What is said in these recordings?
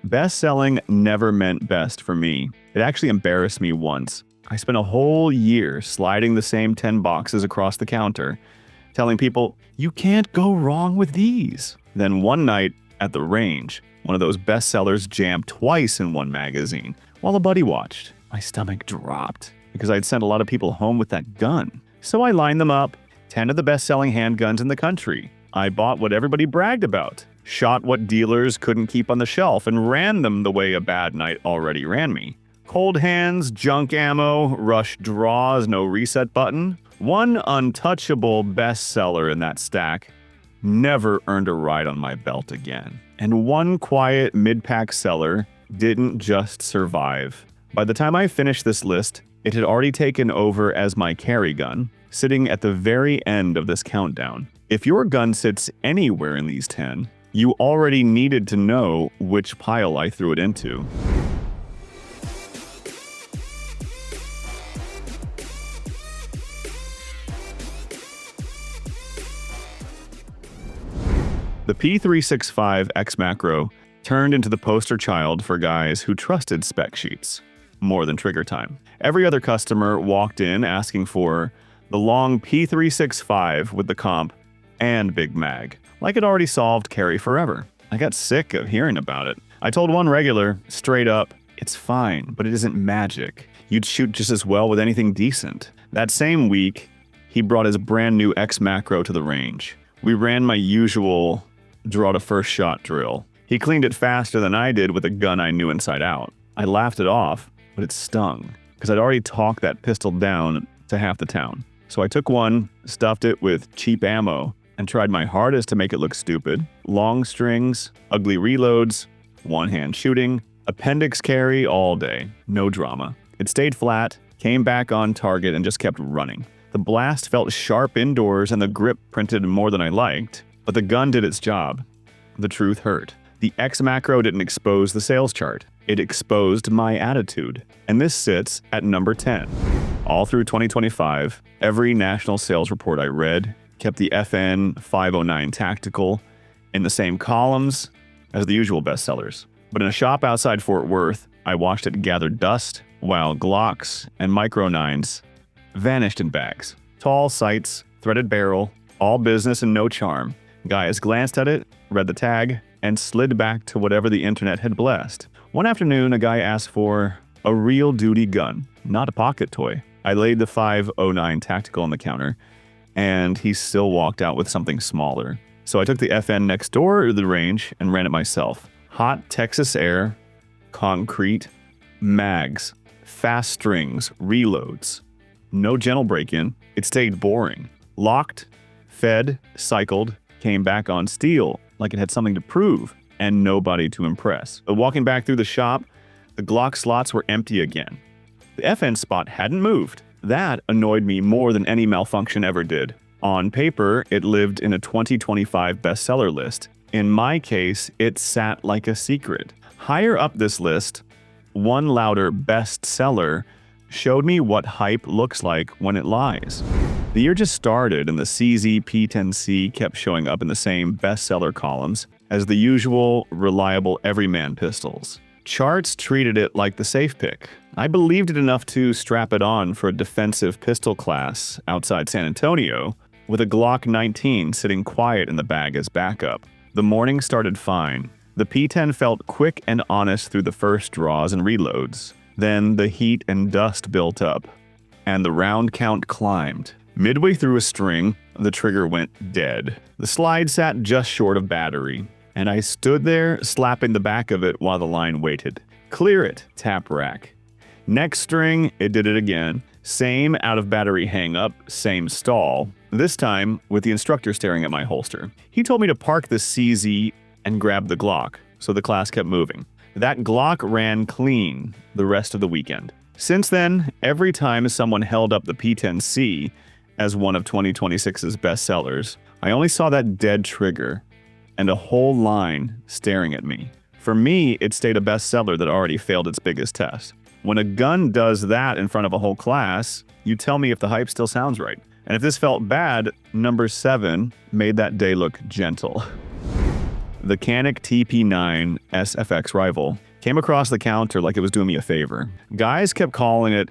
Best selling never meant best for me. It actually embarrassed me once. I spent a whole year sliding the same 10 boxes across the counter, telling people, you can't go wrong with these. Then one night at the range, one of those bestsellers jammed twice in one magazine. While a buddy watched, my stomach dropped because I'd sent a lot of people home with that gun. So I lined them up, 10 of the best-selling handguns in the country. I bought what everybody bragged about, shot what dealers couldn't keep on the shelf, and ran them the way a bad night already ran me. Cold hands, junk ammo, rush draws, no reset button. One untouchable bestseller in that stack never earned a ride on my belt again. And one quiet mid-pack seller didn't just survive. By the time I finished this list, it had already taken over as my carry gun, sitting at the very end of this countdown. If your gun sits anywhere in these 10, you already needed to know which pile I threw it into. The P365 X Macro turned into the poster child for guys who trusted spec sheets more than trigger time. Every other customer walked in asking for the long P365 with the comp and Big Mag, like it already solved carry forever. I got sick of hearing about it. I told one regular, straight up, it's fine, but it isn't magic. You'd shoot just as well with anything decent. That same week, he brought his brand new X Macro to the range. We ran my usual draw to first shot drill. He cleaned it faster than I did with a gun I knew inside out. I laughed it off, but it stung, because I'd already talked that pistol down to half the town. So I took one, stuffed it with cheap ammo, and tried my hardest to make it look stupid. Long strings, ugly reloads, one-hand shooting, appendix carry all day, no drama. It stayed flat, came back on target, and just kept running. The blast felt sharp indoors and the grip printed more than I liked, but the gun did its job. The truth hurt. The X Macro didn't expose the sales chart. It exposed my attitude. And this sits at number 10. All through 2025, every national sales report I read kept the FN 509 Tactical in the same columns as the usual bestsellers. But in a shop outside Fort Worth, I watched it gather dust while Glocks and Micro 9s vanished in bags. Tall sights, threaded barrel, all business and no charm. Guys glanced at it, read the tag, and slid back to whatever the internet had blessed. One afternoon, a guy asked for a real duty gun, not a pocket toy. I laid the 509 Tactical on the counter, and he still walked out with something smaller. So I took the FN next door to the range and ran it myself. Hot Texas air, concrete, mags, fast strings, reloads. No gentle break-in. It stayed boring. Locked, fed, cycled, came back on steel like it had something to prove and nobody to impress. But walking back through the shop, the Glock slots were empty again. The FN spot hadn't moved. That annoyed me more than any malfunction ever did. On paper, it lived in a 2025 bestseller list. In my case, it sat like a secret. Higher up this list, one louder bestseller showed me what hype looks like when it lies. The year just started and the CZ P10C kept showing up in the same bestseller columns as the usual, reliable everyman pistols. Charts treated it like the safe pick. I believed it enough to strap it on for a defensive pistol class outside San Antonio, with a Glock 19 sitting quiet in the bag as backup. The morning started fine. The P10 felt quick and honest through the first draws and reloads. Then the heat and dust built up, and the round count climbed. Midway through a string, the trigger went dead. The slide sat just short of battery, and I stood there slapping the back of it while the line waited. Clear it, tap rack. Next string, it did it again. Same out of battery hang up, same stall. This time, with the instructor staring at my holster. He told me to park the CZ and grab the Glock, so the class kept moving. That Glock ran clean the rest of the weekend. Since then, every time someone held up the P10C as one of 2026's bestsellers, I only saw that dead trigger and a whole line staring at me. For me, it stayed a bestseller that already failed its biggest test. When a gun does that in front of a whole class, you tell me if the hype still sounds right. And if this felt bad, number 7 made that day look gentle. The Canik TP9 SFX Rival came across the counter like it was doing me a favor. Guys kept calling it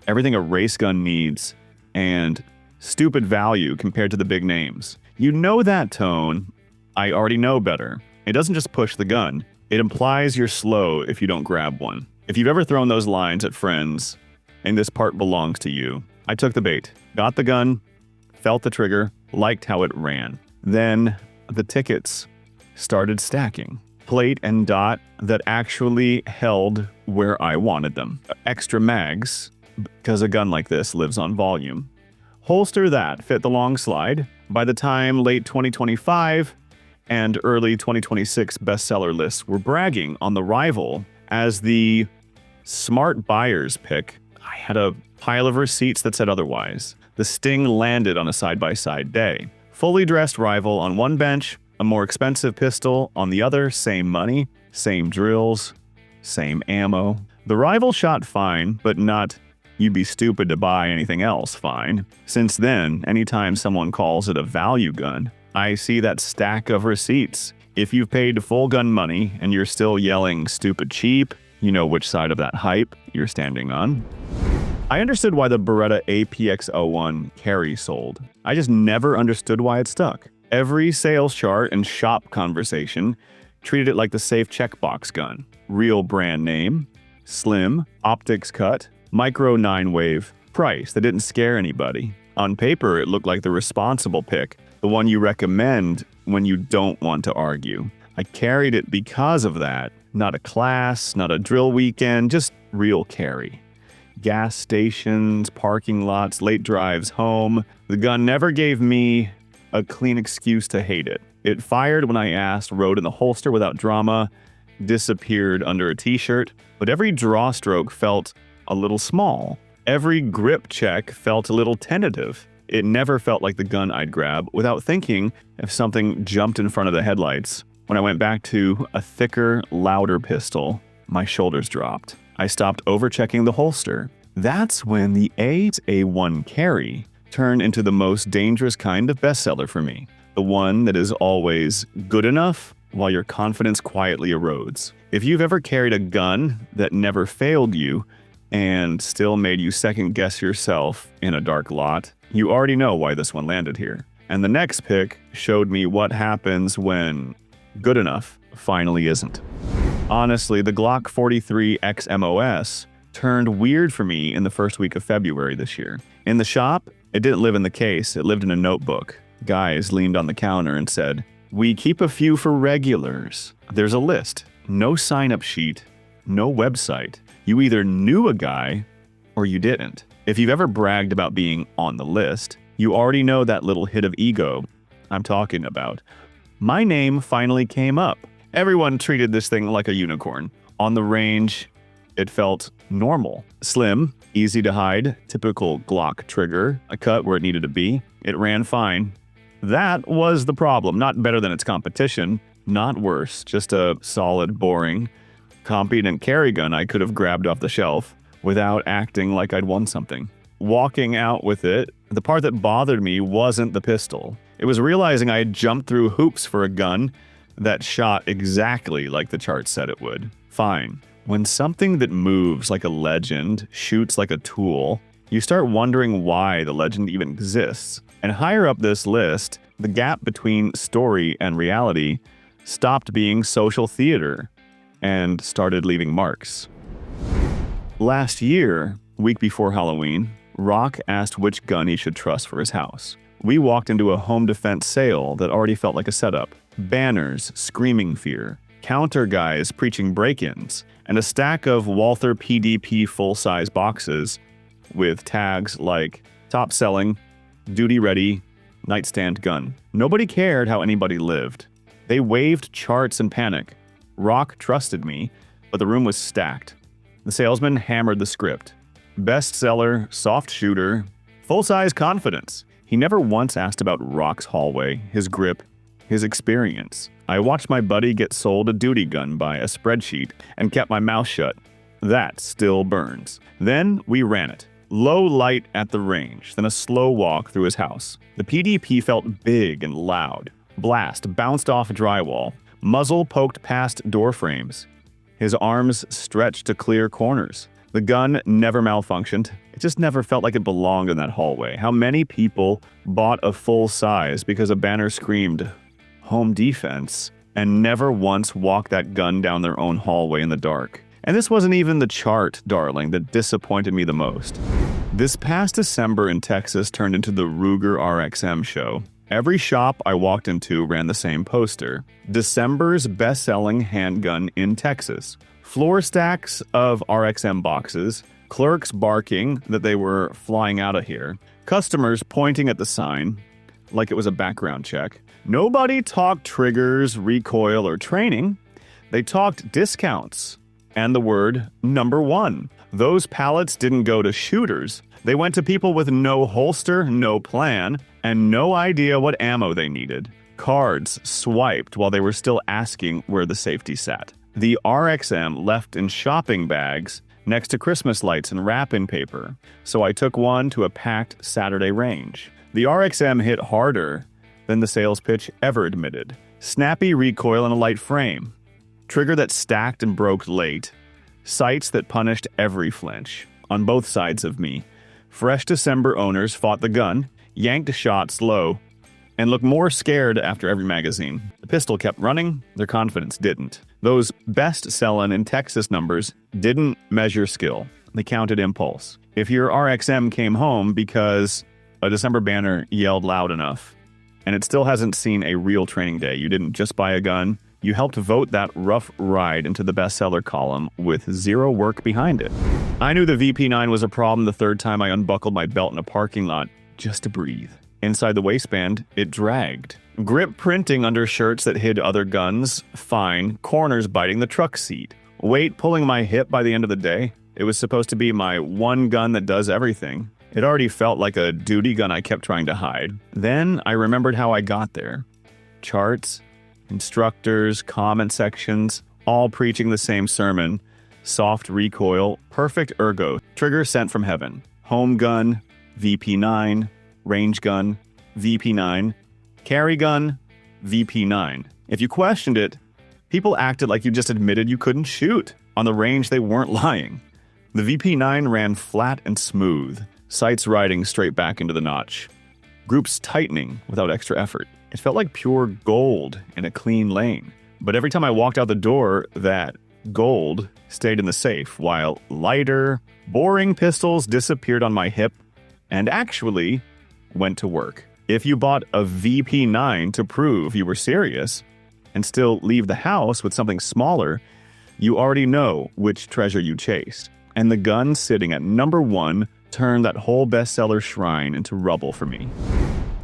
everything a race gun needs and stupid value compared to the big names. You know that tone. I already know better. It doesn't just push the gun. It implies you're slow if you don't grab one. If you've ever thrown those lines at friends, and this part belongs to you. I took the bait, got the gun, felt the trigger, liked how it ran. Then the tickets started stacking. Plate and dot that actually held where I wanted them. Extra mags, because a gun like this lives on volume. Holster that fit the long slide. By the time late 2025 and early 2026 bestseller lists were bragging on the Rival as the smart buyer's pick, I had a pile of receipts that said otherwise. The sting landed on a side-by-side day. Fully dressed Rival on one bench, a more expensive pistol on the other, same money, same drills, same ammo. The Rival shot fine, but not you'd be stupid to buy anything else fine. Since then, anytime someone calls it a value gun, I see that stack of receipts. If you've paid full gun money and you're still yelling stupid cheap, you know which side of that hype you're standing on. I understood why the Beretta APX A1 Carry sold. I just never understood why it stuck. Every sales chart and shop conversation treated it like the safe checkbox gun. Real brand name, slim, optics cut, micro 9-wave, price that didn't scare anybody. On paper, it looked like the responsible pick, the one you recommend when you don't want to argue. I carried it because of that. Not a class, not a drill weekend, just real carry. Gas stations, parking lots, late drives home. The gun never gave me a clean excuse to hate it. It fired when I asked, rode in the holster without drama, disappeared under a t-shirt, but every draw stroke felt a little small. Every grip check felt a little tentative. It never felt like the gun I'd grab without thinking if something jumped in front of the headlights. When I went back to a thicker, louder pistol, my shoulders dropped. I stopped over-checking the holster. That's when the A1 Carry turned into the most dangerous kind of bestseller for me. The one that is always good enough while your confidence quietly erodes. If you've ever carried a gun that never failed you and still made you second-guess yourself in a dark lot, you already know why this one landed here. And the next pick showed me what happens when good enough finally isn't. Honestly, the Glock 43 XMOS turned weird for me in the first week of February this year. In the shop, it didn't live in the case, it lived in a notebook. Guys leaned on the counter and said, "We keep a few for regulars." There's a list, no sign-up sheet, no website. You either knew a guy or you didn't. If you've ever bragged about being on the list, you already know that little hit of ego I'm talking about. My name finally came up. Everyone treated this thing like a unicorn. On the range, it felt normal. Slim, easy to hide, typical Glock trigger, a cut where it needed to be. It ran fine. That was the problem. Not better than its competition, not worse, just a solid, boring, competent carry gun I could have grabbed off the shelf without acting like I'd won something. Walking out with it, the part that bothered me wasn't the pistol. It was realizing I had jumped through hoops for a gun that shot exactly like the chart said it would. Fine. When something that moves like a legend shoots like a tool, you start wondering why the legend even exists. And higher up this list, the gap between story and reality stopped being social theater and started leaving marks. Last year, week before Halloween, Rock asked which gun he should trust for his house. We walked into a home defense sale that already felt like a setup. Banners screaming fear, counter guys preaching break-ins, and a stack of Walther PDP Full Size boxes with tags like top selling, duty ready, nightstand gun. Nobody cared how anybody lived. They waved charts in panic. Rock trusted me, but the room was stacked. The salesman hammered the script. Bestseller, soft shooter, full-size confidence. He never once asked about Rock's hallway, his grip, his experience. I watched my buddy get sold a duty gun by a spreadsheet and kept my mouth shut. That still burns. Then we ran it. Low light at the range, then a slow walk through his house. The PDP felt big and loud. Blast bounced off drywall. Muzzle poked past door frames. His arms stretched to clear corners. The gun never malfunctioned. It just never felt like it belonged in that hallway. How many people bought a full size because a banner screamed home defense and never once walked that gun down their own hallway in the dark? And this wasn't even the chart, darling, that disappointed me the most. This past December in Texas turned into the Ruger RXM show. Every shop I walked into ran the same poster. December's best-selling handgun in Texas. Floor stacks of RXM boxes, clerks barking that they were flying out of here, customers pointing at the sign like it was a background check. Nobody talked triggers, recoil, or training. They talked discounts and the word #1. Those pallets didn't go to shooters. They went to people with no holster, no plan, and no idea what ammo they needed. Cards swiped while they were still asking where the safety sat. The RXM left in shopping bags next to Christmas lights and wrapping paper, so I took one to a packed Saturday range. The RXM hit harder than the sales pitch ever admitted. Snappy recoil in a light frame. Trigger that stacked and broke late. Sights that punished every flinch. On both sides of me. Fresh December owners fought the gun, yanked shots low, and looked more scared after every magazine. The pistol kept running, their confidence didn't. Those best-selling in Texas numbers didn't measure skill. They counted impulse. If your RXM came home because a December banner yelled loud enough, and it still hasn't seen a real training day, you didn't just buy a gun, you helped vote that rough ride into the bestseller column with zero work behind it. I knew the VP9 was a problem the third time I unbuckled my belt in a parking lot just to breathe. Inside the waistband, it dragged. Grip printing under shirts that hid other guns, fine. Corners biting the truck seat. Weight pulling my hip by the end of the day. It was supposed to be my one gun that does everything. It already felt like a duty gun I kept trying to hide. Then I remembered how I got there. Charts, instructors, comment sections, all preaching the same sermon. Soft recoil, perfect ergo, trigger sent from heaven. Home gun, VP9, range gun, VP9, carry gun, VP9. If you questioned it, people acted like you just admitted you couldn't shoot. On the range, they weren't lying. The VP9 ran flat and smooth, sights riding straight back into the notch. Groups tightening without extra effort. It felt like pure gold in a clean lane. But every time I walked out the door, that gold stayed in the safe, while lighter, boring pistols disappeared on my hip and actually went to work. If you bought a VP9 to prove you were serious and still leave the house with something smaller, you already know which treasure you chased. And the gun sitting at #1 turned that whole bestseller shrine into rubble for me.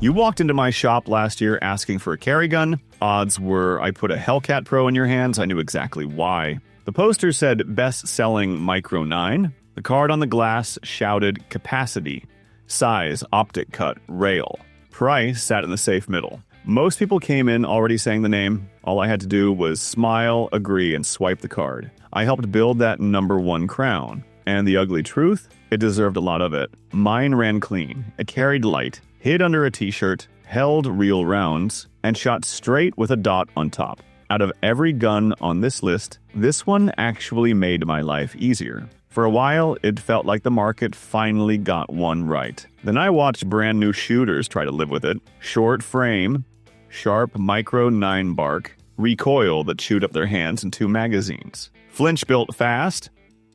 You walked into my shop last year asking for a carry gun. Odds were I put a Hellcat Pro in your hands. I knew exactly why. The poster said best-selling Micro 9. The card on the glass shouted capacity, size, optic cut, rail. Price sat in the safe middle. Most people came in already saying the name. All I had to do was smile, agree, and swipe the card. I helped build that #1 crown. And the ugly truth? It deserved a lot of it. Mine ran clean. It carried light, hid under a t-shirt, held real rounds, and shot straight with a dot on top. Out of every gun on this list, this one actually made my life easier. For a while, it felt like the market finally got one right. Then I watched brand new shooters try to live with it. Short frame, sharp Micro 9 bark, recoil that chewed up their hands in 2 magazines. Flinch built fast,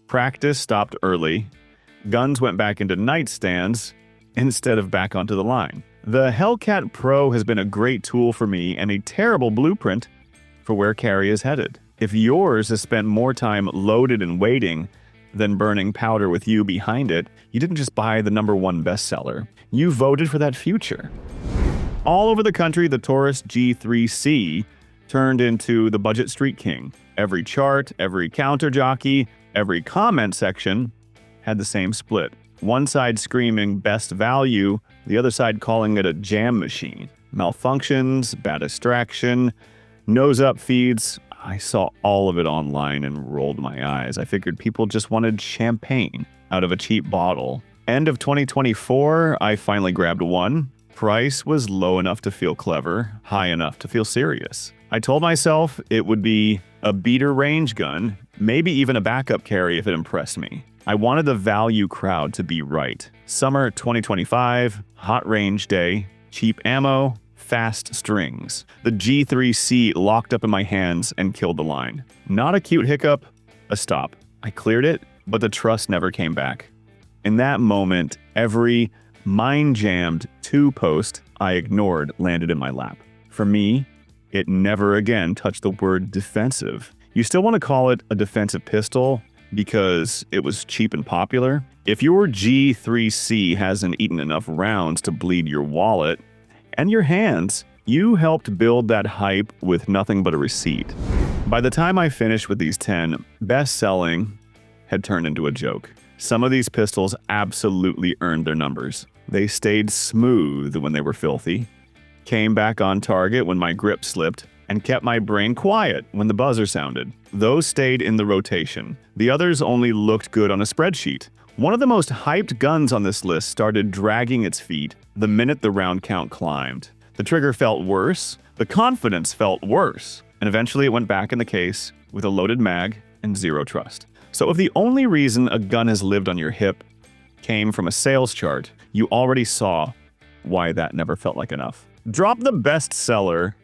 practice stopped early, guns went back into nightstands instead of back onto the line. The Hellcat Pro has been a great tool for me and a terrible blueprint for where carry is headed. If yours has spent more time loaded and waiting than burning powder with you behind it, you didn't just buy the #1 bestseller. You voted for that future. All over the country, the Taurus G3C turned into the budget street king. Every chart, every counter jockey, every comment section had the same split. One side screaming best value, the other side calling it a jam machine. Malfunctions, bad extraction, nose-up feeds. I saw all of it online and rolled my eyes. I figured people just wanted champagne out of a cheap bottle. End of 2024, I finally grabbed one. Price was low enough to feel clever, high enough to feel serious. I told myself it would be a beater range gun, maybe even a backup carry if it impressed me. I wanted the value crowd to be right. Summer 2025, hot range day, cheap ammo, fast strings. The G3C locked up in my hands and killed the line. Not a cute hiccup, a stop. I cleared it, but the trust never came back. In that moment, every mind-jammed two-post I ignored landed in my lap. For me, it never again touched the word defensive. You still want to call it a defensive pistol because it was cheap and popular? If your G3C hasn't eaten enough rounds to bleed your wallet and your hands, you helped build that hype with nothing but a receipt. By the time I finished with these 10, best-selling had turned into a joke. Some of these pistols absolutely earned their numbers. They stayed smooth when they were filthy, came back on target when my grip slipped, and kept my brain quiet when the buzzer sounded. Those stayed in the rotation. The others only looked good on a spreadsheet. One of the most hyped guns on this list started dragging its feet the minute the round count climbed. The trigger felt worse, the confidence felt worse, and eventually it went back in the case with a loaded mag and zero trust. So if the only reason a gun has lived on your hip came from a sales chart, you already saw why that never felt like enough. Drop the bestseller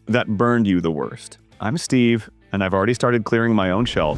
that burned you the worst. I'm Steve, and I've already started clearing my own shelf.